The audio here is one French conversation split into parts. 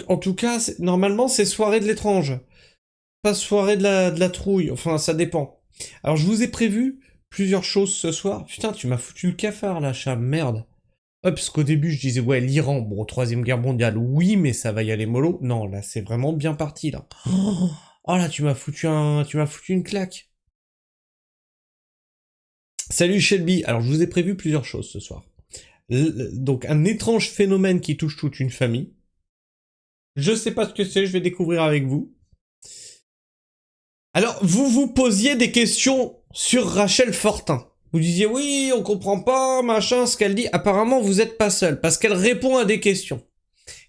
en tout cas, normalement, c'est soirée de l'étrange. Pas soirée de la trouille. Enfin, ça dépend. Alors, je vous ai prévu plusieurs choses ce soir. Putain, tu m'as foutu le cafard, là, chat. Merde. Ouais, parce qu'au début, je disais, ouais, l'Iran, bon, Troisième Guerre mondiale, oui, mais ça va y aller mollo. Non, là, c'est vraiment bien parti, là. Oh là, tu m'as foutu une claque. Salut Shelby. Alors, je vous ai prévu plusieurs choses ce soir. Donc, un étrange phénomène qui touche toute une famille. Je sais pas ce que c'est, je vais découvrir avec vous. Alors, vous vous posiez des questions sur Rachel Fortin. Vous disiez, oui, on comprend pas, machin, ce qu'elle dit. Apparemment, vous êtes pas seul, parce qu'elle répond à des questions.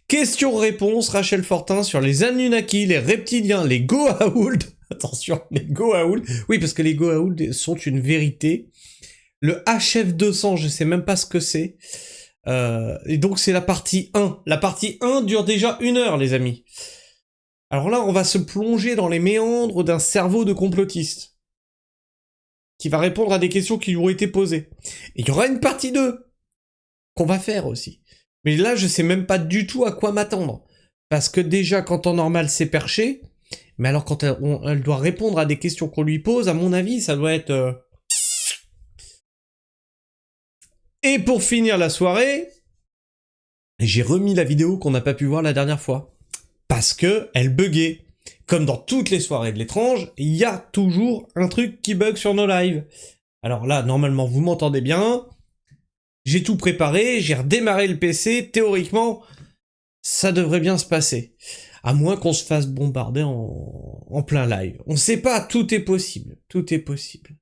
Question-réponse, Rachel Fortin, sur les Anunnaki, les reptiliens, les Goa'uld. Attention, les Goa'uld. Oui, parce que les Goa'uld sont une vérité. Le HF200, je sais même pas ce que c'est. Et donc, c'est la partie 1. La partie 1 dure déjà 1 heure, les amis. Alors là, on va se plonger dans les méandres d'un cerveau de complotiste qui va répondre à des questions qui lui ont été posées. Et il y aura une partie 2 qu'on va faire aussi. Mais là, je sais même pas du tout à quoi m'attendre. Parce que déjà, quand en normal, c'est perché. Mais alors, quand elle doit répondre à des questions qu'on lui pose, à mon avis, ça doit être... Et pour finir la soirée, j'ai remis la vidéo qu'on n'a pas pu voir la dernière fois. Parce que elle buguait. Comme dans toutes les soirées de l'étrange, il y a toujours un truc qui bug sur nos lives. Alors là, normalement, vous m'entendez bien. J'ai tout préparé, j'ai redémarré le PC. Théoriquement, ça devrait bien se passer. À moins qu'on se fasse bombarder en plein live. On sait pas, tout est possible. Tout est possible.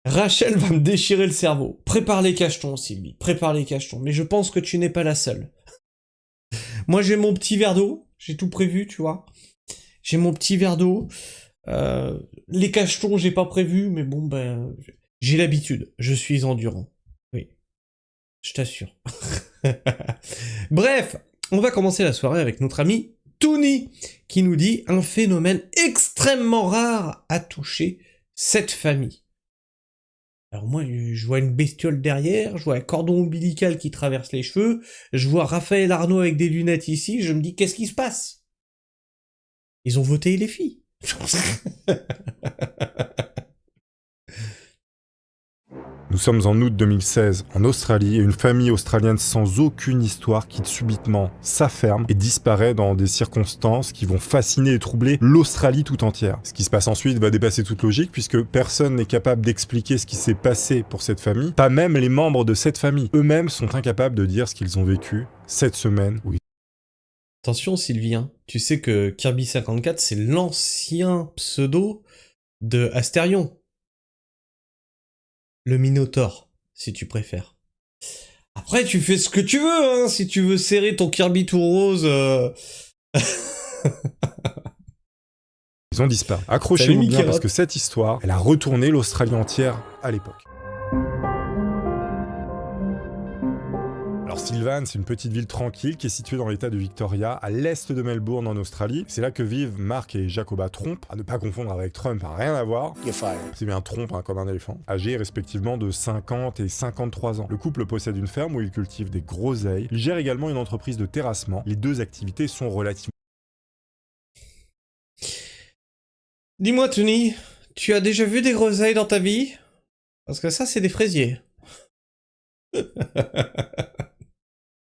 Rachel va me déchirer le cerveau. Prépare les cachetons, Sylvie. Prépare les cachetons. Mais je pense que tu n'es pas la seule. Moi, j'ai mon petit verre d'eau. J'ai tout prévu, tu vois. J'ai mon petit verre d'eau. Les cachetons, j'ai pas prévu, mais bon, ben, j'ai l'habitude. Je suis endurant. Oui, je t'assure. Bref, on va commencer la soirée avec notre ami Toony, qui nous dit un phénomène extrêmement rare a touché cette famille. Alors moi, je vois une bestiole derrière, je vois un cordon ombilical qui traverse les cheveux, je vois Raphaël Arnaud avec des lunettes ici, je me dis, qu'est-ce qui se passe? Ils ont voté les filles. Nous sommes en août 2016, en Australie, et une famille australienne sans aucune histoire quitte subitement sa ferme et disparaît dans des circonstances qui vont fasciner et troubler l'Australie tout entière. Ce qui se passe ensuite va dépasser toute logique, puisque personne n'est capable d'expliquer ce qui s'est passé pour cette famille, pas même les membres de cette famille. Eux-mêmes sont incapables de dire ce qu'ils ont vécu cette semaine. Oui. Attention Sylvie, hein. Tu sais que Kirby 54 c'est l'ancien pseudo de Astérion. Le Minotaure, si tu préfères. Après, tu fais ce que tu veux, hein, si tu veux serrer ton Kirby tout rose. Ils ont disparu. Accrochez-vous bien parce que cette histoire, elle a retourné l'Australie entière à l'époque. Alors Sylvan, c'est une petite ville tranquille qui est située dans l'état de Victoria, à l'est de Melbourne en Australie. C'est là que vivent Mark et Jacoba Tromp, à ne pas confondre avec Trump, à rien à voir. C'est bien Tromp, hein, comme un éléphant. Âgés respectivement de 50 et 53 ans. Le couple possède une ferme où ils cultivent des groseilles. Ils gèrent également une entreprise de terrassement. Les deux activités sont relativement... Dis-moi Tony, tu as déjà vu des groseilles dans ta vie? Parce que ça, c'est des fraisiers.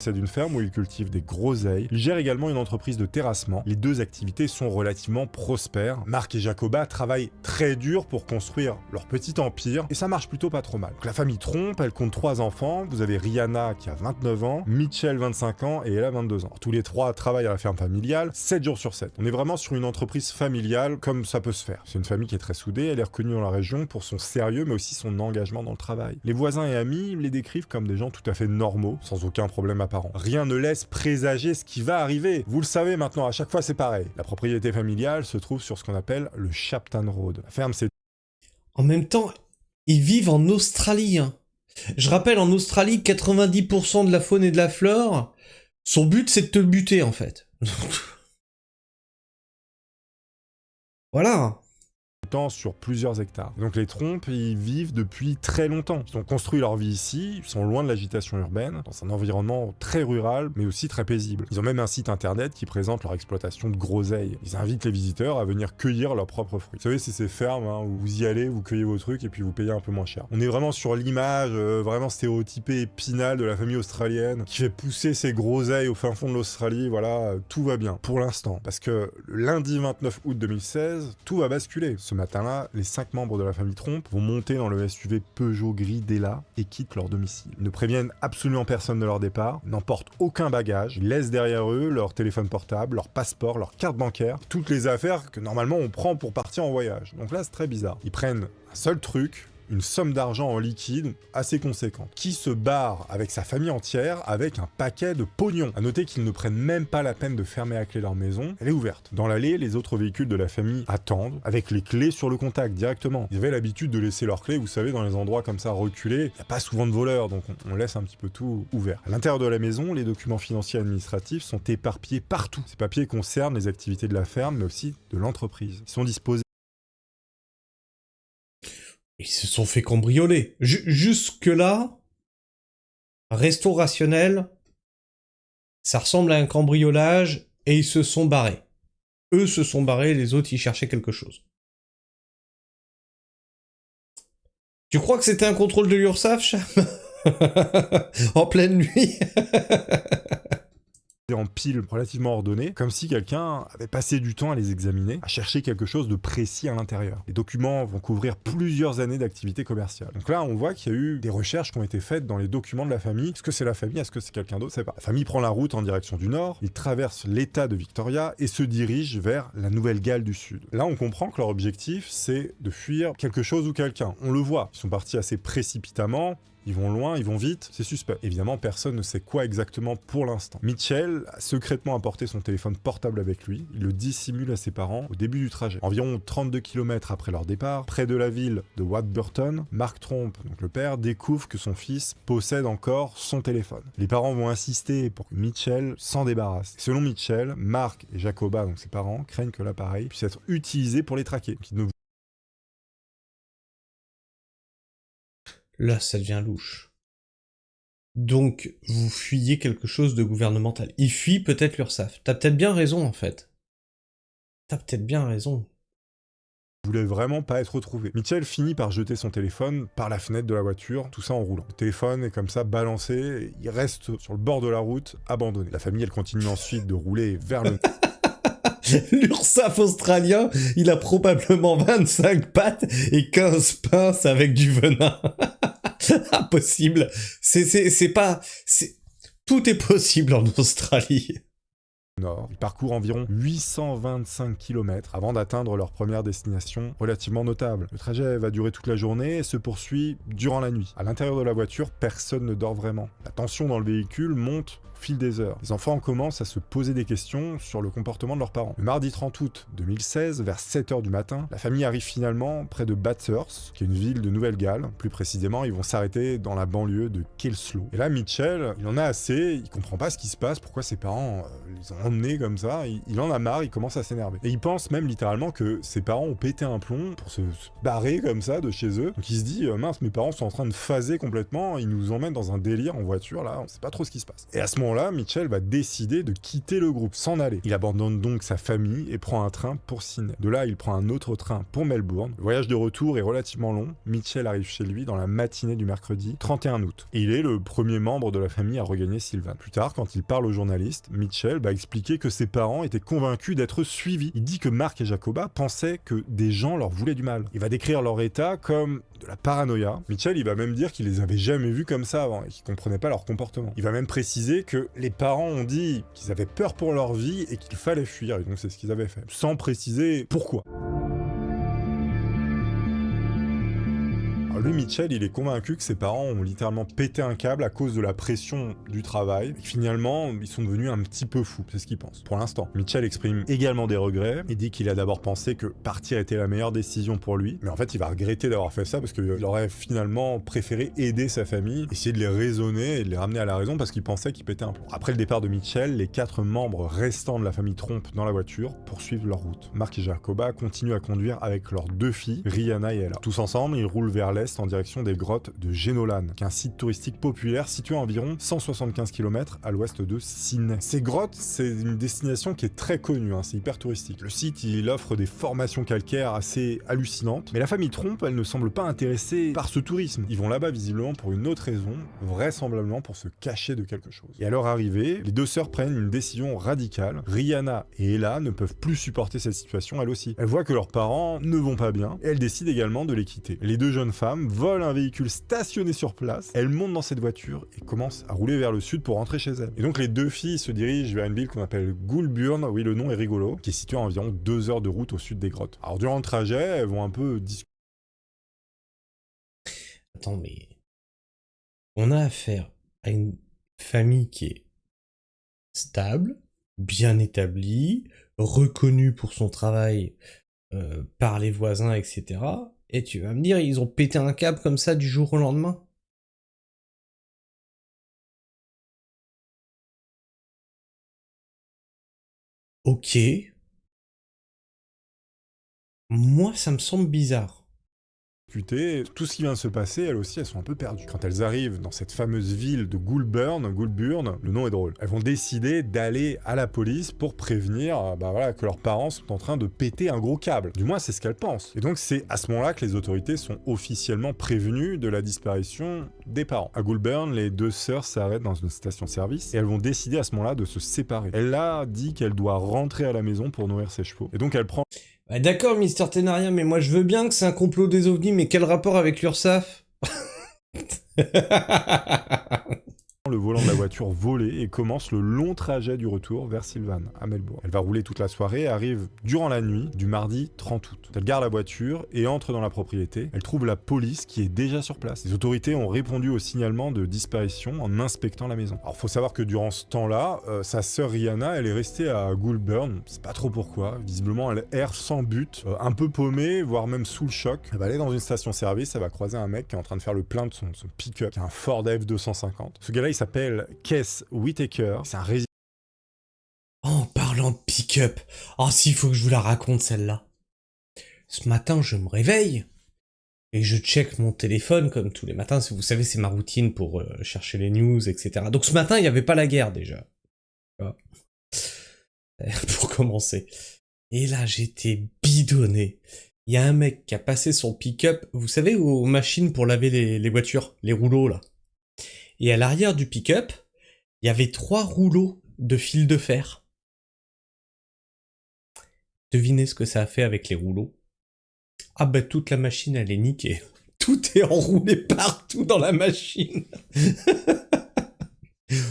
C'est d'une ferme où ils cultivent des groseilles. Ils gèrent également une entreprise de terrassement. Les deux activités sont relativement prospères. Mark et Jacoba travaillent très dur pour construire leur petit empire et ça marche plutôt pas trop mal. Donc, la famille Tromp, elle compte 3 enfants. Vous avez Rihanna qui a 29 ans, Mitchell 25 ans et elle a 22 ans. Alors, tous les 3 travaillent à la ferme familiale 7 jours sur 7. On est vraiment sur une entreprise familiale comme ça peut se faire. C'est une famille qui est très soudée, elle est reconnue dans la région pour son sérieux mais aussi son engagement dans le travail. Les voisins et amis les décrivent comme des gens tout à fait normaux, sans aucun problème apparent. Rien ne laisse présager ce qui va arriver. Vous le savez maintenant, à chaque fois c'est pareil. La propriété familiale se trouve sur ce qu'on appelle le Shapton Road. La ferme c'est... En même temps, ils vivent en Australie. Hein. Je rappelle, en Australie, 90% de la faune et de la flore, son but c'est de te buter en fait. Voilà. s'étend sur plusieurs hectares. Donc les Trompes, ils vivent depuis très longtemps. Ils ont construit leur vie ici, ils sont loin de l'agitation urbaine, dans un environnement très rural, mais aussi très paisible. Ils ont même un site internet qui présente leur exploitation de groseilles. Ils invitent les visiteurs à venir cueillir leurs propres fruits. Vous savez, c'est ces fermes hein, où vous y allez, vous cueillez vos trucs et puis vous payez un peu moins cher. On est vraiment sur l'image vraiment stéréotypée épinale de la famille australienne qui fait pousser ses groseilles au fin fond de l'Australie. Voilà, tout va bien pour l'instant. Parce que le lundi 29 août 2016, tout va basculer. Ce matin-là, les 5 membres de la famille Trompe vont monter dans le SUV Peugeot gris Della et quittent leur domicile. Ils ne préviennent absolument personne de leur départ, n'emportent aucun bagage, ils laissent derrière eux leur téléphone portable, leur passeport, leur carte bancaire, toutes les affaires que normalement on prend pour partir en voyage. Donc là, c'est très bizarre. Ils prennent un seul truc, une somme d'argent en liquide assez conséquente, qui se barre avec sa famille entière avec un paquet de pognon. À noter qu'ils ne prennent même pas la peine de fermer à clé leur maison, elle est ouverte. Dans l'allée, les autres véhicules de la famille attendent, avec les clés sur le contact directement. Ils avaient l'habitude de laisser leurs clés, vous savez, dans les endroits comme ça reculés, il n'y a pas souvent de voleurs, donc on laisse un petit peu tout ouvert. À l'intérieur de la maison, les documents financiers et administratifs sont éparpillés partout. Ces papiers concernent les activités de la ferme, mais aussi de l'entreprise. Ils sont disposés. Ils se sont fait cambrioler. Jusque-là, resto rationnel, ça ressemble à un cambriolage et ils se sont barrés. Eux se sont barrés, les autres ils cherchaient quelque chose. Tu crois que c'était un contrôle de l'URSSAF, Cham? En pleine nuit? En piles relativement ordonnées, comme si quelqu'un avait passé du temps à les examiner, à chercher quelque chose de précis à l'intérieur. Les documents vont couvrir plusieurs années d'activité commerciale. Donc là, on voit qu'il y a eu des recherches qui ont été faites dans les documents de la famille. Est-ce que c'est la famille? Est-ce que c'est quelqu'un d'autre? C'est pas. La famille prend la route en direction du nord, ils traversent l'état de Victoria et se dirigent vers la Nouvelle-Galles du Sud. Là, on comprend que leur objectif, c'est de fuir quelque chose ou quelqu'un. On le voit. Ils sont partis assez précipitamment. Ils vont loin, ils vont vite, c'est suspect. Évidemment, personne ne sait quoi exactement pour l'instant. Mitchell a secrètement apporté son téléphone portable avec lui. Il le dissimule à ses parents au début du trajet. Environ 32 km après leur départ, près de la ville de Warburton, Mark Trompe, donc le père, découvre que son fils possède encore son téléphone. Les parents vont insister pour que Mitchell s'en débarrasse. Selon Mitchell, Mark et Jacoba, donc ses parents, craignent que l'appareil puisse être utilisé pour les traquer. Là, ça devient louche. Donc, vous fuyez quelque chose de gouvernemental. Il fuit peut-être l'URSSAF. T'as peut-être bien raison, en fait. T'as peut-être bien raison. Voulait vraiment pas être retrouvé. Mitchell finit par jeter son téléphone par la fenêtre de la voiture, tout ça en roulant. Le téléphone est comme ça balancé, et il reste sur le bord de la route, abandonné. La famille, elle continue ensuite de rouler vers le... L'URSSAF australien, il a probablement 25 pattes et 15 pinces avec du venin. Impossible. C'est pas... Tout est possible en Australie. Nord. Ils parcourent environ 825 km avant d'atteindre leur première destination relativement notable. Le trajet va durer toute la journée et se poursuit durant la nuit. À l'intérieur de la voiture, personne ne dort vraiment. La tension dans le véhicule monte au fil des heures. Les enfants commencent à se poser des questions sur le comportement de leurs parents. Le mardi 30 août 2016, vers 7h du matin, la famille arrive finalement près de Bathurst, qui est une ville de Nouvelle-Galles. Plus précisément, ils vont s'arrêter dans la banlieue de Kelslow. Et là, Mitchell, il en a assez, il comprend pas ce qui se passe, pourquoi ses parents les ont emmenés comme ça, il en a marre, il commence à s'énerver. Et il pense même littéralement que ses parents ont pété un plomb pour se barrer comme ça de chez eux. Donc il se dit, mince, mes parents sont en train de phaser complètement, ils nous emmènent dans un délire en voiture, là, on sait pas trop ce qui se passe. Et à ce moment-là, Mitchell va décider de quitter le groupe, s'en aller. Il abandonne donc sa famille et prend un train pour Sydney. De là, il prend un autre train pour Melbourne. Le voyage de retour est relativement long. Mitchell arrive chez lui dans la matinée du mercredi 31 août. Et il est le premier membre de la famille à regagner Sylvan. Plus tard, quand il parle aux journalistes, Mitchell va expliquer que ses parents étaient convaincus d'être suivis. Il dit que Mark et Jacoba pensaient que des gens leur voulaient du mal. Il va décrire leur état comme de la paranoïa. Mitchell, il va même dire qu'il les avait jamais vus comme ça avant et qu'il comprenait pas leur comportement. Il va même préciser que les parents ont dit qu'ils avaient peur pour leur vie et qu'il fallait fuir, et donc c'est ce qu'ils avaient fait, sans préciser pourquoi. Alors lui, Mitchell, il est convaincu que ses parents ont littéralement pété un câble à cause de la pression du travail, et que finalement, ils sont devenus un petit peu fous, c'est ce qu'il pense, pour l'instant. Mitchell exprime également des regrets, et dit qu'il a d'abord pensé que partir était la meilleure décision pour lui, mais en fait, il va regretter d'avoir fait ça, parce qu'il aurait finalement préféré aider sa famille, essayer de les raisonner et de les ramener à la raison, parce qu'il pensait qu'il pétait un plomb. Après le départ de Mitchell, les 4 membres restants de la famille Tromp dans la voiture poursuivent leur route. Mark et Jacoba continuent à conduire avec leurs 2 filles, Rihanna et Ella. Tous ensemble, ils roulent vers l'est en direction des grottes de Génolan, qui est un site touristique populaire situé à environ 175 km à l'ouest de Sydney. Ces grottes, c'est une destination qui est très connue, c'est hyper touristique. Le site, il offre des formations calcaires assez hallucinantes, mais la famille Tromp, elle ne semble pas intéressée par ce tourisme. Ils vont là-bas visiblement pour une autre raison, vraisemblablement pour se cacher de quelque chose. Et à leur arrivée, les 2 sœurs prennent une décision radicale. Rihanna et Ella ne peuvent plus supporter cette situation elles aussi. Elles voient que leurs parents ne vont pas bien, et elles décident également de les quitter. Les 2 jeunes femmes volent un véhicule stationné sur place, elles montent dans cette voiture et commencent à rouler vers le sud pour rentrer chez elles. Et donc les 2 filles se dirigent vers une ville qu'on appelle Goulburn, oui le nom est rigolo, qui est située à environ 2 heures de route au sud des grottes. Alors durant le trajet, elles vont un peu discuter. Attends, mais on a affaire à une famille qui est stable, bien établie, reconnue pour son travail par les voisins, etc. Et tu vas me dire, ils ont pété un câble comme ça du jour au lendemain? Ok. Moi, ça me semble bizarre. Tout ce qui vient de se passer, elles aussi, elles sont un peu perdues. Quand elles arrivent dans cette fameuse ville de Goulburn, le nom est drôle, elles vont décider d'aller à la police pour prévenir que leurs parents sont en train de péter un gros câble. Du moins, c'est ce qu'elles pensent. Et donc, c'est à ce moment-là que les autorités sont officiellement prévenues de la disparition des parents. À Goulburn, les 2 sœurs s'arrêtent dans une station-service et elles vont décider à ce moment-là de se séparer. Elle a dit qu'elle doit rentrer à la maison pour nourrir ses chevaux. Et donc, elle prend... Bah d'accord, Mister Ténarien, mais moi je veux bien que c'est un complot des ovnis, mais quel rapport avec l'URSSAF? le volant de la voiture volé et commence le long trajet du retour vers Sylvan, à Melbourne. Elle va rouler toute la soirée et arrive durant la nuit du mardi 30 août. Elle gare la voiture et entre dans la propriété. Elle trouve la police qui est déjà sur place. Les autorités ont répondu au signalement de disparition en inspectant la maison. Alors faut savoir que durant ce temps-là, sa sœur Rihanna, elle est restée à Goulburn, c'est pas trop pourquoi. Visiblement, elle erre sans but, un peu paumée, voire même sous le choc. Elle va aller dans une station-service, elle va croiser un mec qui est en train de faire le plein de son pick-up, qui est un Ford F250. Ce gars-là, il s'appelle Keith Whitaker, c'est un résident. En parlant de pick-up, oh s'il faut que je vous la raconte celle-là. Ce matin, je me réveille et je check mon téléphone comme tous les matins. Vous savez, c'est ma routine pour chercher les news, etc. Donc ce matin, il n'y avait pas la guerre déjà. Pour commencer. Et là, j'étais bidonné. Il y a un mec qui a passé son pick-up, vous savez, aux machines pour laver les voitures, les rouleaux là. Et à l'arrière du pick-up, il y avait 3 rouleaux de fil de fer. Devinez ce que ça a fait avec les rouleaux? Ah bah toute la machine elle est niquée. Tout est enroulé partout dans la machine.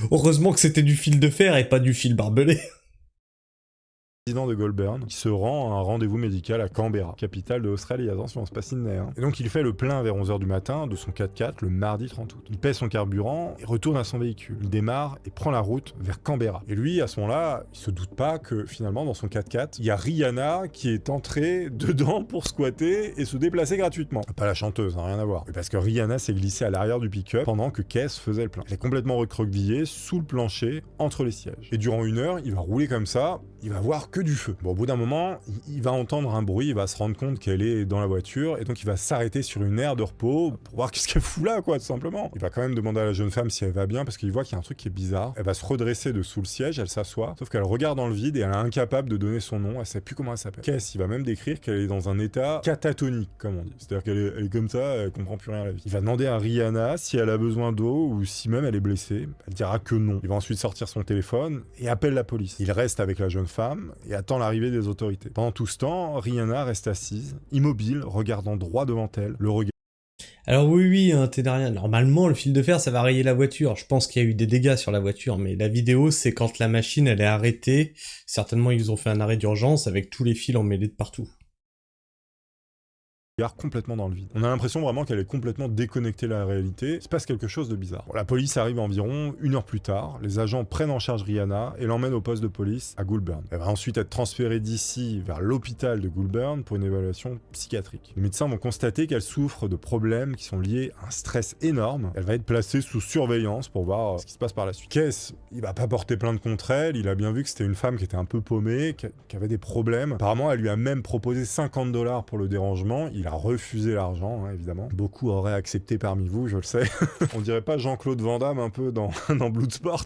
Heureusement que c'était du fil de fer et pas du fil barbelé. Président de Goulburn, qui se rend à un rendez-vous médical à Canberra, capitale de l'Australie. Attention, c'est pas Sydney. Et donc il fait le plein vers 11h du matin de son 4x4 le mardi 30 août. Il paie son carburant et retourne à son véhicule. Il démarre et prend la route vers Canberra. Et lui, à ce moment-là, il se doute pas que finalement dans son 4x4, il y a Rihanna qui est entrée dedans pour squatter et se déplacer gratuitement. Pas la chanteuse, rien à voir. Mais parce que Rihanna s'est glissée à l'arrière du pick-up pendant que Keith faisait le plein. Elle est complètement recroquevillée sous le plancher, entre les sièges. Et durant 1 heure, il va rouler comme ça, il va voir que du feu. Bon, au bout d'un moment, il va entendre un bruit, il va se rendre compte qu'elle est dans la voiture, et donc il va s'arrêter sur une aire de repos pour voir qu'est-ce qu'elle fout là, quoi, tout simplement. Il va quand même demander à la jeune femme si elle va bien, parce qu'il voit qu'il y a un truc qui est bizarre. Elle va se redresser de sous le siège, elle s'assoit, sauf qu'elle regarde dans le vide et elle est incapable de donner son nom, elle sait plus comment elle s'appelle. Keith, il va même décrire qu'elle est dans un état catatonique, comme on dit. C'est-à-dire qu'elle est comme ça, elle comprend plus rien à la vie. Il va demander à Rihanna si elle a besoin d'eau ou si même elle est blessée. Elle dira que non. Il va ensuite sortir son téléphone et appelle la police. Il reste avec la jeune femme et attend l'arrivée des autorités. Pendant tout ce temps, Rihanna reste assise, immobile, regardant droit devant elle, le regard... Alors oui, Ténarien, normalement le fil de fer ça va rayer la voiture, je pense qu'il y a eu des dégâts sur la voiture, mais la vidéo c'est quand la machine elle est arrêtée, certainement ils ont fait un arrêt d'urgence avec tous les fils emmêlés de partout. regarde complètement dans le vide. On a l'impression vraiment qu'elle est complètement déconnectée de la réalité. Il se passe quelque chose de bizarre. Bon, la police arrive environ 1 heure plus tard. Les agents prennent en charge Rihanna et l'emmènent au poste de police à Goulburn. Elle va ensuite être transférée d'ici vers l'hôpital de Goulburn pour une évaluation psychiatrique. Les médecins vont constater qu'elle souffre de problèmes qui sont liés à un stress énorme. Elle va être placée sous surveillance pour voir ce qui se passe par la suite. Kess, il va pas porter plainte contre elle. Il a bien vu que c'était une femme qui était un peu paumée, qui avait des problèmes. Apparemment, elle lui a même proposé $50 pour le dérangement. Il a refusé l'argent, hein, évidemment. Beaucoup auraient accepté parmi vous, je le sais. On dirait pas Jean-Claude Van Damme un peu dans Bloodsport.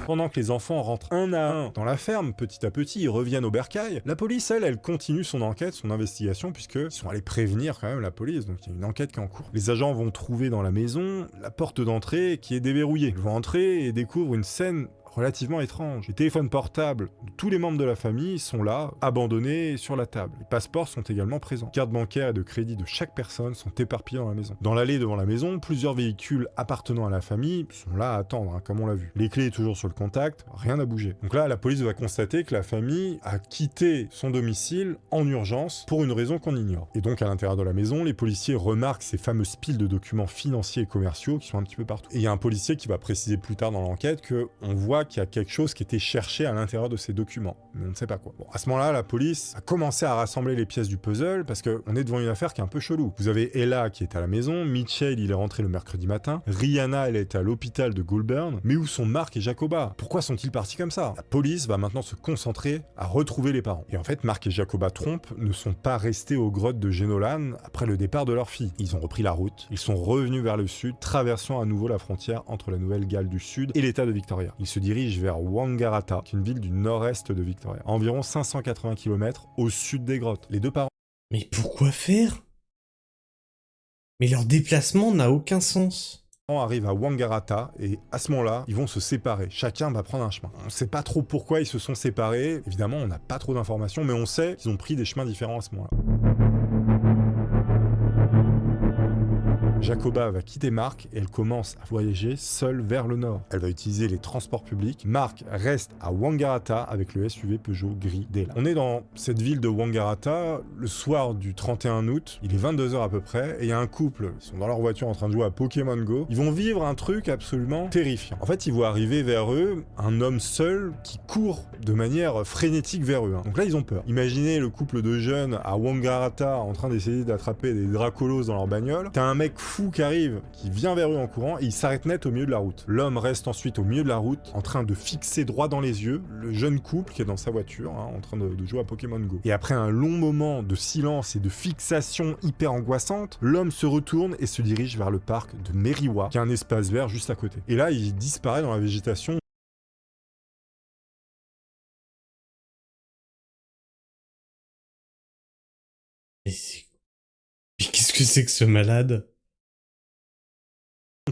Pendant que les enfants rentrent un à un dans la ferme, petit à petit, ils reviennent au bercail. La police, elle continue son enquête, son investigation, puisqu'ils sont allés prévenir quand même la police, donc il y a une enquête qui est en cours. Les agents vont trouver dans la maison la porte d'entrée qui est déverrouillée. Ils vont entrer et découvrent une scène relativement étrange. Les téléphones portables de tous les membres de la famille sont là, abandonnés sur la table. Les passeports sont également présents. Les cartes bancaires et de crédit de chaque personne sont éparpillées dans la maison. Dans l'allée devant la maison, plusieurs véhicules appartenant à la famille sont là à attendre, hein, comme on l'a vu. Les clés toujours sur le contact, rien n'a bougé. Donc là, la police va constater que la famille a quitté son domicile en urgence pour une raison qu'on ignore. Et donc à l'intérieur de la maison, les policiers remarquent ces fameuses piles de documents financiers et commerciaux qui sont un petit peu partout. Et il y a un policier qui va préciser plus tard dans l'enquête que on voit qu'il y a quelque chose qui était cherché à l'intérieur de ces documents, mais on ne sait pas quoi. Bon, à ce moment-là, la police a commencé à rassembler les pièces du puzzle parce qu'on est devant une affaire qui est un peu chelou. Vous avez Ella qui est à la maison, Mitchell il est rentré le mercredi matin, Rihanna elle est à l'hôpital de Goulburn, mais où sont Mark et Jacoba? Pourquoi sont-ils partis comme ça? La police va maintenant se concentrer à retrouver les parents. Et en fait, Mark et Jacoba Tromp ne sont pas restés aux grottes de Génolan après le départ de leur fille. Ils ont repris la route, ils sont revenus vers le sud, traversant à nouveau la frontière entre la Nouvelle-Galles du Sud et l'État de Victoria. Ils se dirigent vers Wangaratta, qui est une ville du nord-est de Victoria, à environ 580 km au sud des grottes. Les deux parents Mais pourquoi faire? Mais leur déplacement n'a aucun sens. arrivent à Wangaratta et à ce moment-là, ils vont se séparer. Chacun va prendre un chemin. On ne sait pas trop pourquoi ils se sont séparés. Évidemment, on n'a pas trop d'informations, mais on sait qu'ils ont pris des chemins différents à ce moment-là. Jacoba va quitter Mark et elle commence à voyager seule vers le nord. Elle va utiliser les transports publics. Mark reste à Wangaratta avec le SUV Peugeot gris d'Ella. On est dans cette ville de Wangaratta le soir du 31 août. Il est 22h à peu près et il y a un couple. Ils sont dans leur voiture en train de jouer à Pokémon Go. Ils vont vivre un truc absolument terrifiant. En fait, ils vont arriver vers eux un homme seul qui court de manière frénétique vers eux. Donc là, ils ont peur. Imaginez le couple de jeunes à Wangaratta en train d'essayer d'attraper des dracolos dans leur bagnole. T'as un mec fou qui arrive, qui vient vers eux en courant et il s'arrête net au milieu de la route. L'homme reste ensuite au milieu de la route en train de fixer droit dans les yeux le jeune couple qui est dans sa voiture, hein, en train de jouer à Pokémon Go. Et après un long moment de silence et de fixation hyper angoissante, l'homme se retourne et se dirige vers le parc de Meriwa, qui est un espace vert juste à côté. Et là, il disparaît dans la végétation. Mais qu'est-ce que c'est que ce malade?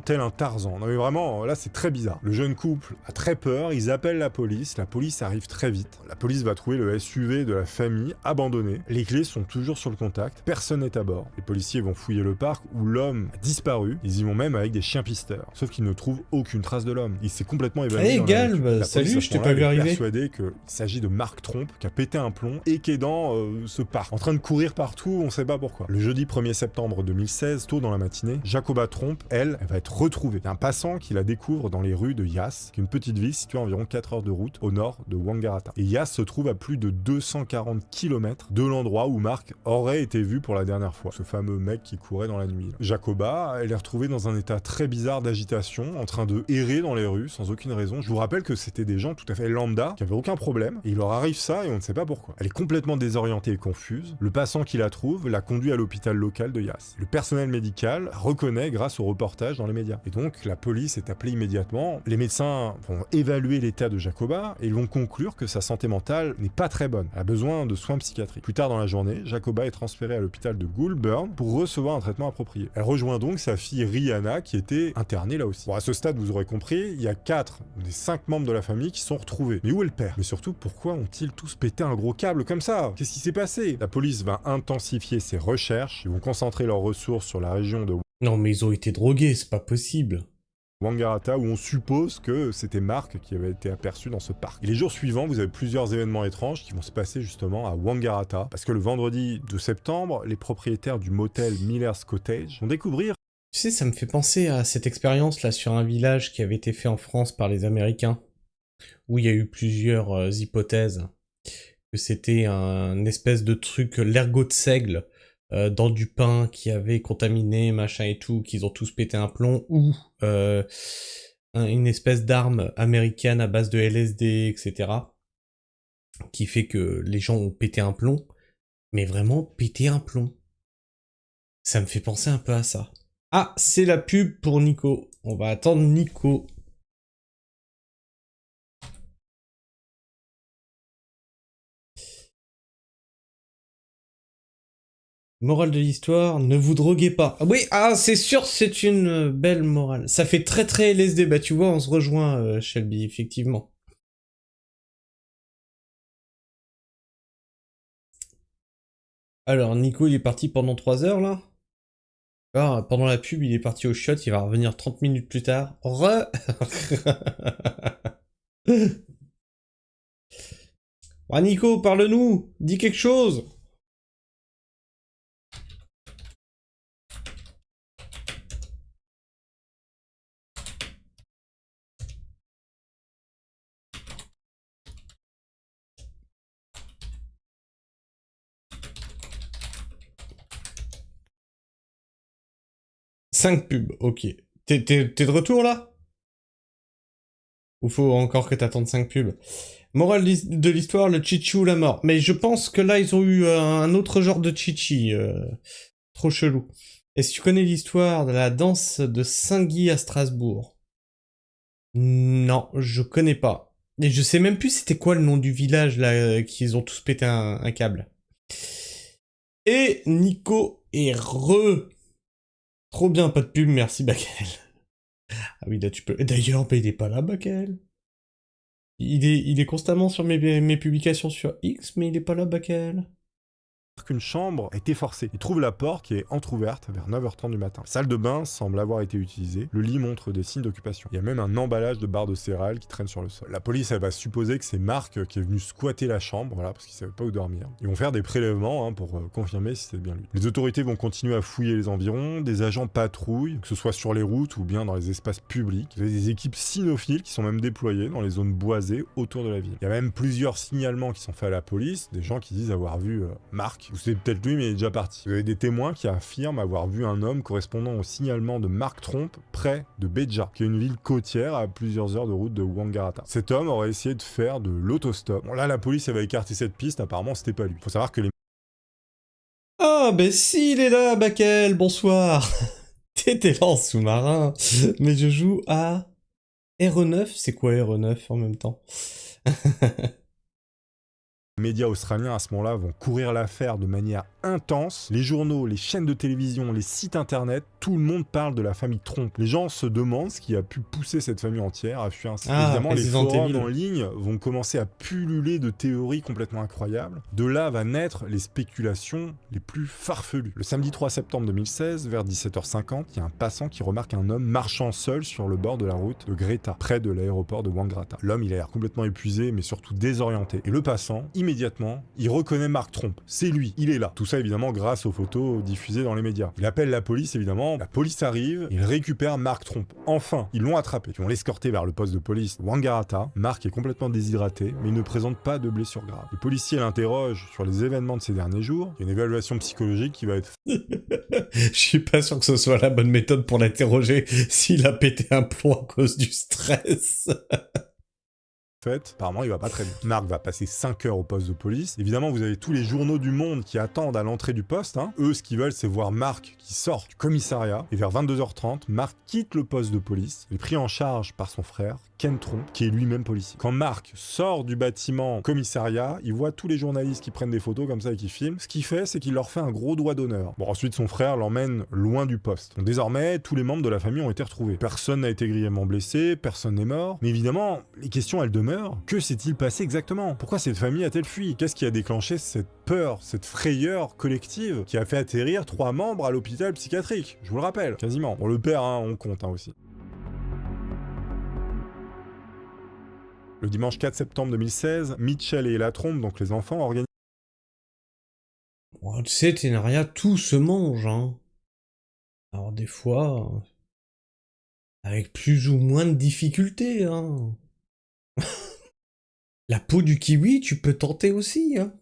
Tel un Tarzan. Non mais vraiment, là c'est très bizarre. Le jeune couple a très peur, ils appellent la police arrive très vite. La police va trouver le SUV de la famille abandonné. Les clés sont toujours sur le contact, personne n'est à bord. Les policiers vont fouiller le parc où l'homme a disparu. Ils y vont même avec des chiens pisteurs. Sauf qu'ils ne trouvent aucune trace de l'homme. Il s'est complètement évanoui. Hey dans la Gal, nature. bah, La salut, police, je t'ai pas vu arriver. persuadé qu'il s'agit de Mark Tromp qui a pété un plomb et qui est dans ce parc, en train de courir partout, on sait pas pourquoi. Le jeudi 1er septembre 2016, tôt dans la matinée, Jacoba Tromp, elle va être retrouvée. Il y a un passant qui la découvre dans les rues de Yass, qui est une petite ville située à environ 4 heures de route au nord de Wangaratta. Et Yass se trouve à plus de 240 km de l'endroit où Mark aurait été vu pour la dernière fois. Ce fameux mec qui courait dans la nuit. Jacoba, elle est retrouvée dans un état très bizarre d'agitation, en train de errer dans les rues sans aucune raison. Je vous rappelle que c'était des gens tout à fait lambda, qui avaient aucun problème, et il leur arrive ça et on ne sait pas pourquoi. Elle est complètement désorientée et confuse. Le passant qui la trouve l'a conduit à l'hôpital local de Yass. Le personnel médical la reconnaît grâce au reportage dans les médias. Et donc, la police est appelée immédiatement. Les médecins vont évaluer l'état de Jacoba et ils vont conclure que sa santé mentale n'est pas très bonne. Elle a besoin de soins psychiatriques. Plus tard dans la journée, Jacoba est transférée à l'hôpital de Goulburn pour recevoir un traitement approprié. Elle rejoint donc sa fille Rihanna qui était internée là aussi. Bon, à ce stade, vous aurez compris, il y a 4 des 5 membres de la famille qui sont retrouvés. Mais où est le père? Mais surtout, pourquoi ont-ils tous pété un gros câble comme ça? Qu'est-ce qui s'est passé? La police va intensifier ses recherches. Ils vont concentrer leurs ressources sur la région de... Non mais ils ont été drogués, c'est pas possible. Wangaratta, où on suppose que c'était Mark qui avait été aperçu dans ce parc. Et les jours suivants, vous avez plusieurs événements étranges qui vont se passer justement à Wangaratta, parce que le vendredi 2 septembre, les propriétaires du motel Miller's Cottage vont découvrir... Tu sais, ça me fait penser à cette expérience là sur un village qui avait été fait en France par les Américains, où il y a eu plusieurs hypothèses, que c'était un espèce de truc, l'ergot de seigle, dans du pain qui avait contaminé, machin et tout, qu'ils ont tous pété un plomb, ou une espèce d'arme américaine à base de LSD, etc., qui fait que les gens ont pété un plomb, mais vraiment pété un plomb. Ça me fait penser un peu à ça. Ah, c'est la pub pour Nico. On va attendre Nico. Morale de l'histoire, ne vous droguez pas. Ah oui, ah c'est sûr, c'est une belle morale. Ça fait très très LSD, bah tu vois, on se rejoint Shelby, effectivement. Alors, Nico, il est parti pendant 3 heures, là. Alors, pendant la pub, il est parti au shot, il va revenir 30 minutes plus tard. Ah, Nico, parle-nous, dis quelque chose. Cinq pubs, ok. T'es de retour, là? Ou faut encore que t'attendes 5 pubs? Morale de l'histoire, le chichi ou la mort. Mais je pense que là, ils ont eu un autre genre de chichi. Trop chelou. Est-ce que tu connais l'histoire de la danse de Saint-Guy à Strasbourg? Non, je connais pas. Et je sais même plus c'était quoi le nom du village, là, qu'ils ont tous pété un câble. Et Nico est Trop bien, pas de pub, merci Bakel. Ah oui, là tu peux... D'ailleurs, il est pas là, Bakel. Il est constamment sur mes publications sur X, mais il est pas là, Bakel. qu'une chambre a été forcée. Il trouve la porte qui est entrouverte vers 9h30 du matin. La salle de bain semble avoir été utilisée. Le lit montre des signes d'occupation. Il y a même un emballage de barres de céréales qui traîne sur le sol. La police, elle va supposer que c'est Mark qui est venu squatter la chambre, voilà, parce qu'il savait pas où dormir. Ils vont faire des prélèvements pour confirmer si c'est bien lui. Les autorités vont continuer à fouiller les environs. Des agents patrouillent, que ce soit sur les routes ou bien dans les espaces publics. Il y a des équipes cynophiles qui sont même déployées dans les zones boisées autour de la ville. Il y a même plusieurs signalements qui sont faits à la police, des gens qui disent avoir vu Mark, ou c'est peut-être lui mais il est déjà parti. Vous avez des témoins qui affirment avoir vu un homme correspondant au signalement de Mark Tromp près de Beja, qui est une ville côtière à plusieurs heures de route de Wangaratta. Cet homme aurait essayé de faire de l'autostop. Bon là la police elle va écarter cette piste, apparemment c'était pas lui. Faut savoir que les... Ah ben si, il est là, Bakel, bonsoir. T'étais là en sous-marin, mais je joue à RE9, c'est quoi RE9 en même temps? Les médias australiens à ce moment-là vont courir l'affaire de manière intense. Les journaux, les chaînes de télévision, les sites internet, tout le monde parle de la famille Tromp. Les gens se demandent ce qui a pu pousser cette famille entière à fuir ainsi. Évidemment, les forums en ligne vont commencer à pulluler de théories complètement incroyables. De là va naître les spéculations les plus farfelues. Le samedi 3 septembre 2016, vers 17h50, il y a un passant qui remarque un homme marchant seul sur le bord de la route de Greta, près de l'aéroport de Wangaratta. L'homme, il a l'air complètement épuisé, mais surtout désorienté. Et le passant, immédiatement, il reconnaît Mark Tromp. C'est lui, il est là. Tout ça évidemment grâce aux photos diffusées dans les médias. Il appelle la police évidemment, la police arrive, il récupère Mark Tromp. Enfin, ils l'ont attrapé. Ils vont l'escorter vers le poste de police Wangaratta. Mark est complètement déshydraté, mais il ne présente pas de blessures graves. Les policiers l'interrogent sur les événements de ces derniers jours. Il y a une évaluation psychologique qui va être... Je suis pas sûr que ce soit la bonne méthode pour l'interroger s'il a pété un plomb à cause du stress. Fait, apparemment il va pas très bien. Mark va passer 5 heures au poste de police. Évidemment vous avez tous les journaux du monde qui attendent à l'entrée du poste. Eux ce qu'ils veulent c'est voir Mark qui sort du commissariat. Et vers 22h30, Mark quitte le poste de police. Il est pris en charge par son frère, Ken Tromp, qui est lui-même policier. Quand Mark sort du bâtiment commissariat, il voit tous les journalistes qui prennent des photos comme ça et qui filment. Ce qu'il fait c'est qu'il leur fait un gros doigt d'honneur. Bon ensuite son frère l'emmène loin du poste. Donc désormais tous les membres de la famille ont été retrouvés. Personne n'a été grièvement blessé, personne n'est mort. Mais évidemment les questions elles demeurent. Que s'est-il passé exactement? Pourquoi cette famille a-t-elle fui? Qu'est-ce qui a déclenché cette peur, cette frayeur collective qui a fait atterrir 3 membres à l'hôpital psychiatrique? Je vous le rappelle, quasiment. Bon, le père, on compte aussi. Le dimanche 4 septembre 2016, Mitchell et Ella Trompe, donc les enfants, organisent... Bon, tu sais, Ténaria, tout se mange, hein. Alors des fois, avec plus ou moins de difficultés, hein. La peau du kiwi, tu peux tenter aussi, hein.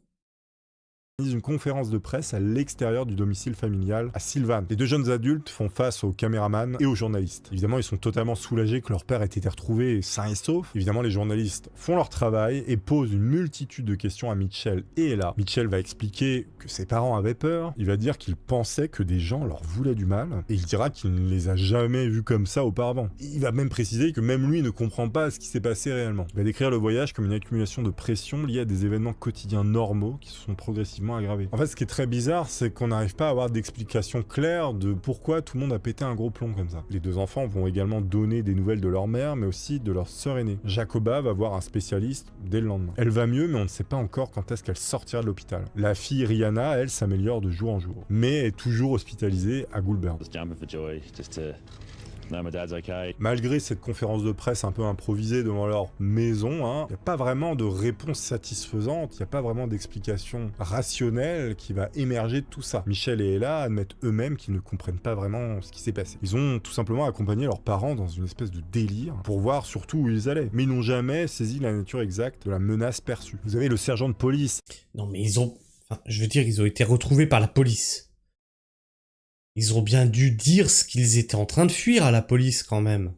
une conférence de presse à l'extérieur du domicile familial à Sylvan. Les deux jeunes adultes font face aux caméramans et aux journalistes. Évidemment, ils sont totalement soulagés que leur père ait été retrouvé sain et sauf. Évidemment, les journalistes font leur travail et posent une multitude de questions à Mitchell et Ella. Mitchell va expliquer que ses parents avaient peur. Il va dire qu'il pensait que des gens leur voulaient du mal. Et il dira qu'il ne les a jamais vus comme ça auparavant. Il va même préciser que même lui ne comprend pas ce qui s'est passé réellement. Il va décrire le voyage comme une accumulation de pression liée à des événements quotidiens normaux qui se sont progressivement aggravé. En fait, ce qui est très bizarre, c'est qu'on n'arrive pas à avoir d'explication claire de pourquoi tout le monde a pété un gros plomb comme ça. Les deux enfants vont également donner des nouvelles de leur mère, mais aussi de leur sœur aînée. Jacoba va voir un spécialiste dès le lendemain. Elle va mieux, mais on ne sait pas encore quand est-ce qu'elle sortira de l'hôpital. La fille Rihanna, elle, s'améliore de jour en jour, mais est toujours hospitalisée à Goulburn. No, my dad's okay. Malgré cette conférence de presse un peu improvisée devant leur maison, il n'y a pas vraiment de réponse satisfaisante, il n'y a pas vraiment d'explication rationnelle qui va émerger de tout ça. Michel et Ella admettent eux-mêmes qu'ils ne comprennent pas vraiment ce qui s'est passé. Ils ont tout simplement accompagné leurs parents dans une espèce de délire pour voir surtout où ils allaient, mais ils n'ont jamais saisi la nature exacte de la menace perçue. Vous avez le sergent de police. Non mais ils ont... Enfin, je veux dire, ils ont été retrouvés par la police. Ils ont bien dû dire ce qu'ils étaient en train de fuir à la police quand même.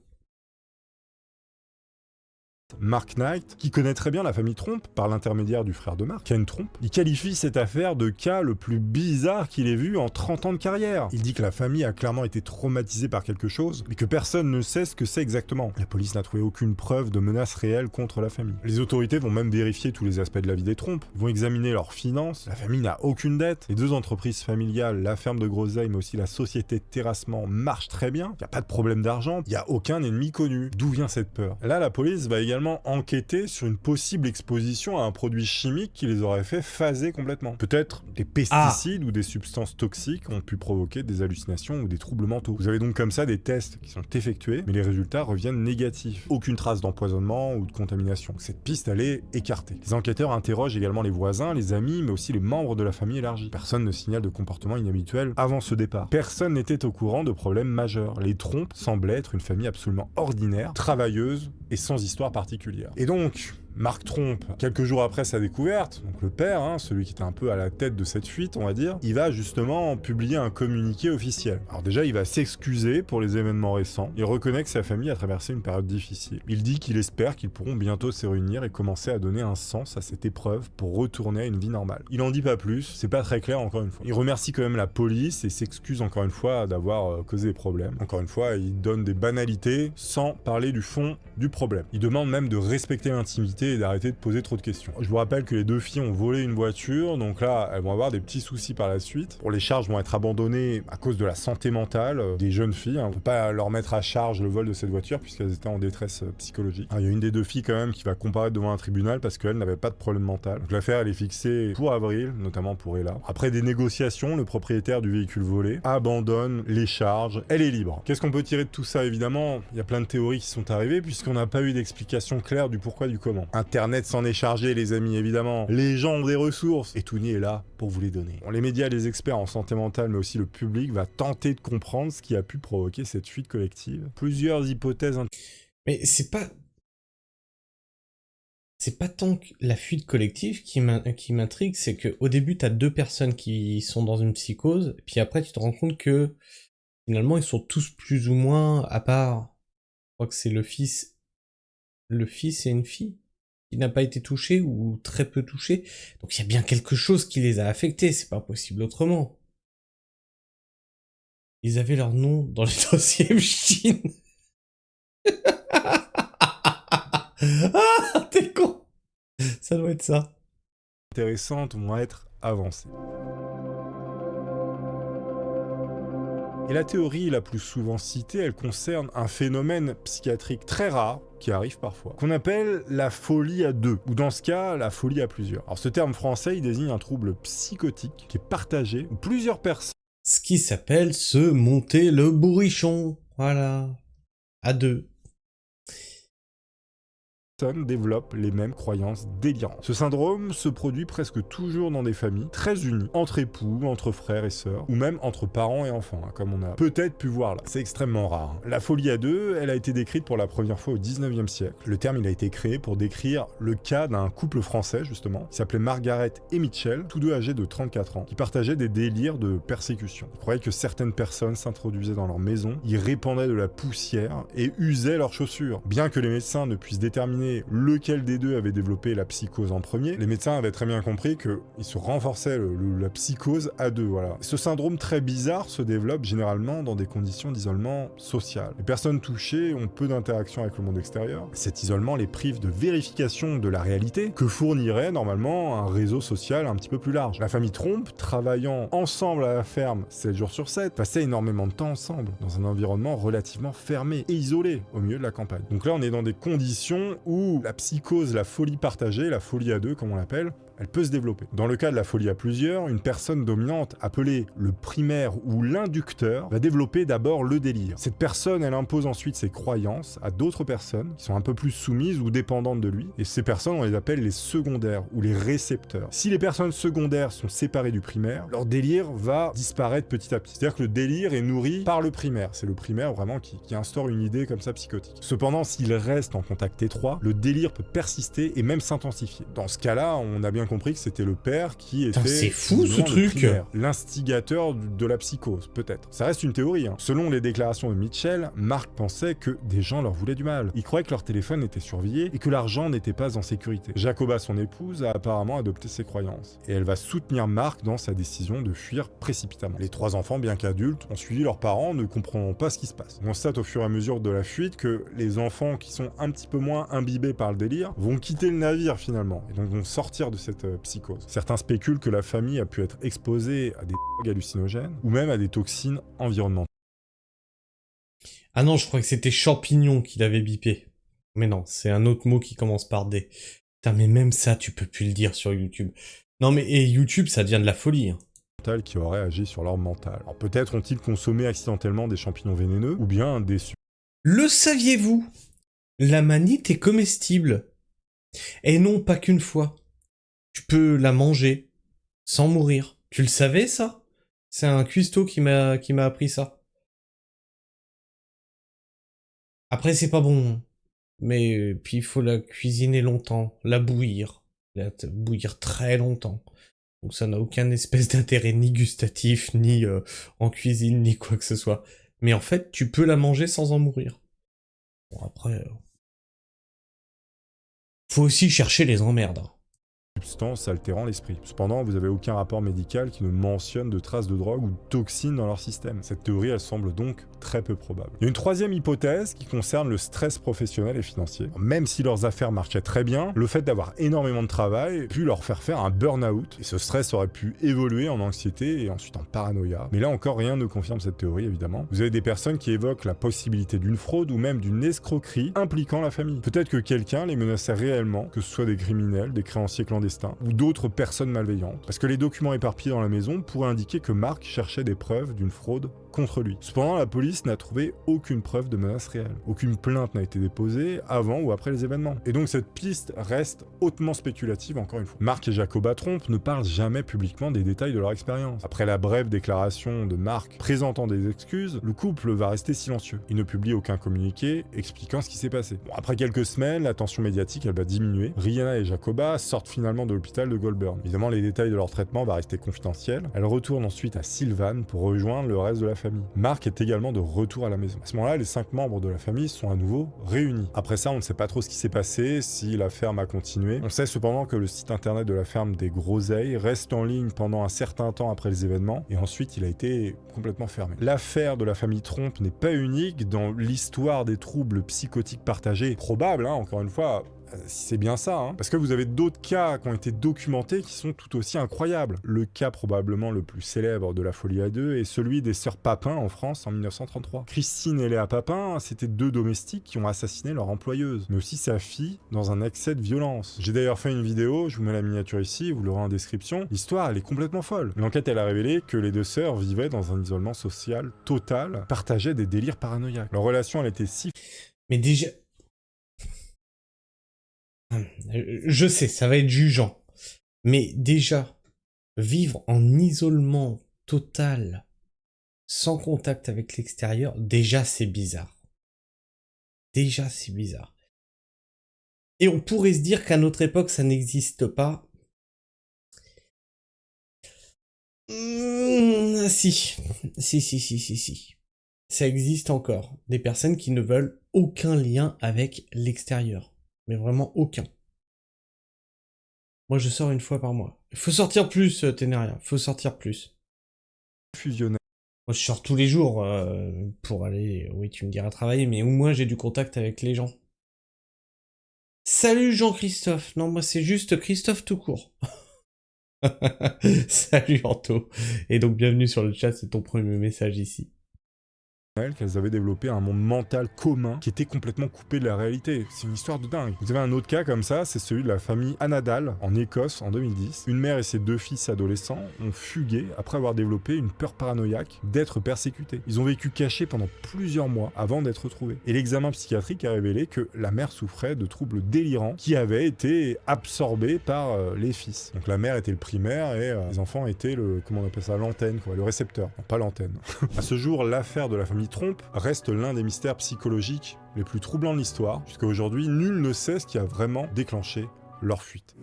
Mark Knight, qui connaît très bien la famille Trompe par l'intermédiaire du frère de Mark, Ken Trompe, il qualifie cette affaire de cas le plus bizarre qu'il ait vu en 30 ans de carrière. Il dit que la famille a clairement été traumatisée par quelque chose, mais que personne ne sait ce que c'est exactement. La police n'a trouvé aucune preuve de menace réelle contre la famille. Les autorités vont même vérifier tous les aspects de la vie des Trompe, vont examiner leurs finances, la famille n'a aucune dette, les deux entreprises familiales, la ferme de Groseille mais aussi la société de terrassement marchent très bien, il n'y a pas de problème d'argent, il n'y a aucun ennemi connu. D'où vient cette peur? Là, la police va également enquêter sur une possible exposition à un produit chimique qui les aurait fait phaser complètement. Peut-être des pesticides ou des substances toxiques ont pu provoquer des hallucinations ou des troubles mentaux. Vous avez donc comme ça des tests qui sont effectués, mais les résultats reviennent négatifs. Aucune trace d'empoisonnement ou de contamination. Cette piste, elle est écartée. Les enquêteurs interrogent également les voisins, les amis, mais aussi les membres de la famille élargie. Personne ne signale de comportement inhabituel avant ce départ. Personne n'était au courant de problèmes majeurs. Les Trompes semblaient être une famille absolument ordinaire, travailleuse et sans histoire particulière. Et donc, Mark Trompe, quelques jours après sa découverte, donc le père, celui qui était un peu à la tête de cette fuite, on va dire, il va justement publier un communiqué officiel. Alors déjà, il va s'excuser pour les événements récents, il reconnaît que sa famille a traversé une période difficile. Il dit qu'il espère qu'ils pourront bientôt se réunir et commencer à donner un sens à cette épreuve pour retourner à une vie normale. Il en dit pas plus, c'est pas très clair encore une fois. Il remercie quand même la police et s'excuse encore une fois d'avoir causé des problèmes. Encore une fois, il donne des banalités sans parler du fond du problème. Il demande même de respecter l'intimité et d'arrêter de poser trop de questions. Je vous rappelle que les deux filles ont volé une voiture, donc là, elles vont avoir des petits soucis par la suite. Pour les charges vont être abandonnées à cause de la santé mentale des jeunes filles. On ne peut pas leur mettre à charge le vol de cette voiture puisqu'elles étaient en détresse psychologique. Il y a une des deux filles quand même qui va comparaître devant un tribunal parce qu'elle n'avait pas de problème mental. Donc l'affaire, elle est fixée pour avril, notamment pour Ella. Après des négociations, le propriétaire du véhicule volé abandonne les charges. Elle est libre. Qu'est-ce qu'on peut tirer de tout ça? Évidemment, il y a plein de théories qui sont arrivées puisqu'on n'a pas eu d'explication claire du pourquoi du comment. Internet s'en est chargé, les amis, évidemment. Les gens ont des ressources et Tony est là pour vous les donner. Bon, les médias, les experts en santé mentale, mais aussi le public va tenter de comprendre ce qui a pu provoquer cette fuite collective. Plusieurs hypothèses. Mais c'est pas tant que la fuite collective qui m'intrigue, c'est que au début t'as deux personnes qui sont dans une psychose, puis après tu te rends compte que finalement ils sont tous plus ou moins, à part, je crois que c'est le fils et une fille qui n'a pas été touché ou très peu touché. Donc il y a bien quelque chose qui les a affectés, c'est pas possible autrement. Ils avaient leur nom dans les dossiers Chine. Ah, t'es con. Ça doit être ça. Intéressantes vont être avancées. Et la théorie la plus souvent citée, elle concerne un phénomène psychiatrique très rare, qui arrive parfois, qu'on appelle la folie à deux, ou dans ce cas, la folie à plusieurs. Alors ce terme français, il désigne un trouble psychotique qui est partagé, où plusieurs personnes... Ce qui s'appelle se monter le bourrichon, voilà, à deux. développent les mêmes croyances délirantes. Ce syndrome se produit presque toujours dans des familles très unies, entre époux, entre frères et sœurs, ou même entre parents et enfants, comme on a peut-être pu voir là. C'est extrêmement rare. La folie à deux, elle a été décrite pour la première fois au 19e siècle. Le terme, il a été créé pour décrire le cas d'un couple français, justement, qui s'appelait Margaret et Mitchell, tous deux âgés de 34 ans, qui partageaient des délires de persécution. Ils croyaient que certaines personnes s'introduisaient dans leur maison, y répandaient de la poussière et usaient leurs chaussures. Bien que les médecins ne puissent déterminer lequel des deux avait développé la psychose en premier, les médecins avaient très bien compris qu'ils se renforçaient la psychose à deux, voilà. Ce syndrome très bizarre se développe généralement dans des conditions d'isolement social. Les personnes touchées ont peu d'interaction avec le monde extérieur. Cet isolement les prive de vérification de la réalité que fournirait normalement un réseau social un petit peu plus large. La famille Tromp, travaillant ensemble à la ferme 7 jours sur 7, passait énormément de temps ensemble, dans un environnement relativement fermé et isolé, au milieu de la campagne. Donc là, on est dans des conditions où la psychose, la folie partagée, la folie à deux comme on l'appelle, elle peut se développer. Dans le cas de la folie à plusieurs, une personne dominante appelée le primaire ou l'inducteur va développer d'abord le délire. Cette personne, elle impose ensuite ses croyances à d'autres personnes qui sont un peu plus soumises ou dépendantes de lui, et ces personnes, on les appelle les secondaires ou les récepteurs. Si les personnes secondaires sont séparées du primaire, leur délire va disparaître petit à petit. C'est-à-dire que le délire est nourri par le primaire. C'est le primaire vraiment qui instaure une idée comme ça psychotique. Cependant, s'il reste en contact étroit, le délire peut persister et même s'intensifier. Dans ce cas-là, on a bien compris que c'était le père qui était... C'est fou ce truc. L'instigateur de la psychose, peut-être. Ça reste une théorie, hein. Selon les déclarations de Mitchell, Mark pensait que des gens leur voulaient du mal. Il croyait que leur téléphone était surveillé et que l'argent n'était pas en sécurité. Jacoba, son épouse, a apparemment adopté ses croyances. Et elle va soutenir Mark dans sa décision de fuir précipitamment. Les 3 enfants, bien qu'adultes, ont suivi leurs parents, ne comprenant pas ce qui se passe. On constate au fur et à mesure de la fuite que les enfants qui sont un petit peu moins imbibés par le délire vont quitter le navire finalement, et donc vont sortir de cette psychose. Certains spéculent que la famille a pu être exposée à des drogues hallucinogènes, ou même à des toxines environnementales. Ah non, je crois que c'était champignon qu'il avait bipé. Mais non, c'est un autre mot qui commence par D. Putain, mais même ça, tu peux plus le dire sur YouTube. Non mais, et YouTube, ça devient de la folie, hein. Qui auraient agi sur leur mental. Alors peut-être ont-ils consommé accidentellement des champignons vénéneux, ou bien des... Le saviez-vous? La manite est comestible. Et non, pas qu'une fois. Tu peux la manger sans mourir. Tu le savais, ça? C'est un cuistot qui m'a appris ça. Après, c'est pas bon. Mais puis il faut la cuisiner longtemps, la bouillir très longtemps. Donc ça n'a aucun espèce d'intérêt ni gustatif, ni en cuisine, ni quoi que ce soit. Mais en fait, tu peux la manger sans en mourir. Bon, après... Faut aussi chercher les emmerdes. Substances altérant l'esprit. Cependant, vous n'avez aucun rapport médical qui ne mentionne de traces de drogue ou de toxines dans leur système. Cette théorie, elle semble donc très peu probable. Il y a une troisième hypothèse qui concerne le stress professionnel et financier. Même si leurs affaires marchaient très bien, le fait d'avoir énormément de travail a pu leur faire un burn-out, et ce stress aurait pu évoluer en anxiété et ensuite en paranoïa. Mais là encore, rien ne confirme cette théorie, évidemment. Vous avez des personnes qui évoquent la possibilité d'une fraude ou même d'une escroquerie impliquant la famille. Peut-être que quelqu'un les menaçait réellement, que ce soit des criminels, des créanciers clandestins, ou d'autres personnes malveillantes. Parce que les documents éparpillés dans la maison pourraient indiquer que Mark cherchait des preuves d'une fraude contre lui. Cependant, la police n'a trouvé aucune preuve de menace réelle. Aucune plainte n'a été déposée avant ou après les événements. Et donc cette piste reste hautement spéculative encore une fois. Mark et Jacoba Tromp ne parlent jamais publiquement des détails de leur expérience. Après la brève déclaration de Mark présentant des excuses, le couple va rester silencieux. Il ne publie aucun communiqué expliquant ce qui s'est passé. Bon, après quelques semaines, la tension médiatique elle va diminuer. Rihanna et Jacoba sortent finalement de l'hôpital de Goulburn. Évidemment, les détails de leur traitement vont rester confidentiels. Elles retournent ensuite à Sylvan pour rejoindre le reste de la famille. Mark est également de retour à la maison. À ce moment-là, les 5 membres de la famille sont à nouveau réunis. Après ça, on ne sait pas trop ce qui s'est passé, si la ferme a continué. On sait cependant que le site internet de la ferme des Groseilles reste en ligne pendant un certain temps après les événements, et ensuite il a été complètement fermé. L'affaire de la famille Tromp n'est pas unique dans l'histoire des troubles psychotiques partagés. Probable, hein, encore une fois, si c'est bien ça, hein. Parce que vous avez d'autres cas qui ont été documentés qui sont tout aussi incroyables. Le cas probablement le plus célèbre de la folie à deux est celui des sœurs Papin en France en 1933. Christine et Léa Papin, c'était 2 domestiques qui ont assassiné leur employeuse, mais aussi sa fille dans un excès de violence. J'ai d'ailleurs fait une vidéo, je vous mets la miniature ici, vous l'aurez en description. L'histoire, elle est complètement folle. L'enquête, elle a révélé que les 2 sœurs vivaient dans un isolement social total, partageaient des délires paranoïaques. Leur relation, elle était si... Mais déjà... Je sais, ça va être jugeant. Mais déjà, vivre en isolement total, sans contact avec l'extérieur, déjà c'est bizarre. Déjà c'est bizarre. Et on pourrait se dire qu'à notre époque, ça n'existe pas. Si. Si. Ça existe encore. Des personnes qui ne veulent aucun lien avec l'extérieur. Mais vraiment aucun. Moi, je sors une fois par mois. Il faut sortir plus, Ténéria. Faut sortir plus. Fusionnel. Moi, je sors tous les jours pour aller, oui, tu me diras travailler, mais au moins j'ai du contact avec les gens. Salut Jean-Christophe. Non, moi c'est juste Christophe tout court. Salut Anto. Et donc bienvenue sur le chat, c'est ton premier message ici. Qu'elles avaient développé un monde mental commun qui était complètement coupé de la réalité. C'est une histoire de dingue. Vous avez un autre cas comme ça, c'est celui de la famille Anadal en Écosse en 2010. Une mère et ses 2 fils adolescents ont fugué après avoir développé une peur paranoïaque d'être persécutés. Ils ont vécu cachés pendant plusieurs mois avant d'être retrouvés. Et l'examen psychiatrique a révélé que la mère souffrait de troubles délirants qui avaient été absorbés par les fils. Donc la mère était le primaire et les enfants étaient le, comment on appelle ça, l'antenne, quoi, le récepteur. Non, pas l'antenne. À ce jour, l'affaire de la famille Trompe reste l'un des mystères psychologiques les plus troublants de l'histoire, puisqu'à aujourd'hui, nul ne sait ce qui a vraiment déclenché leur fuite.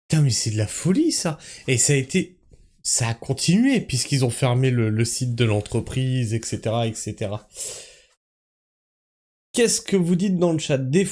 Putain, mais c'est de la folie, ça. Et ça a continué, puisqu'ils ont fermé le site de l'entreprise, etc., etc. Qu'est-ce que vous dites dans le chat? Des fois,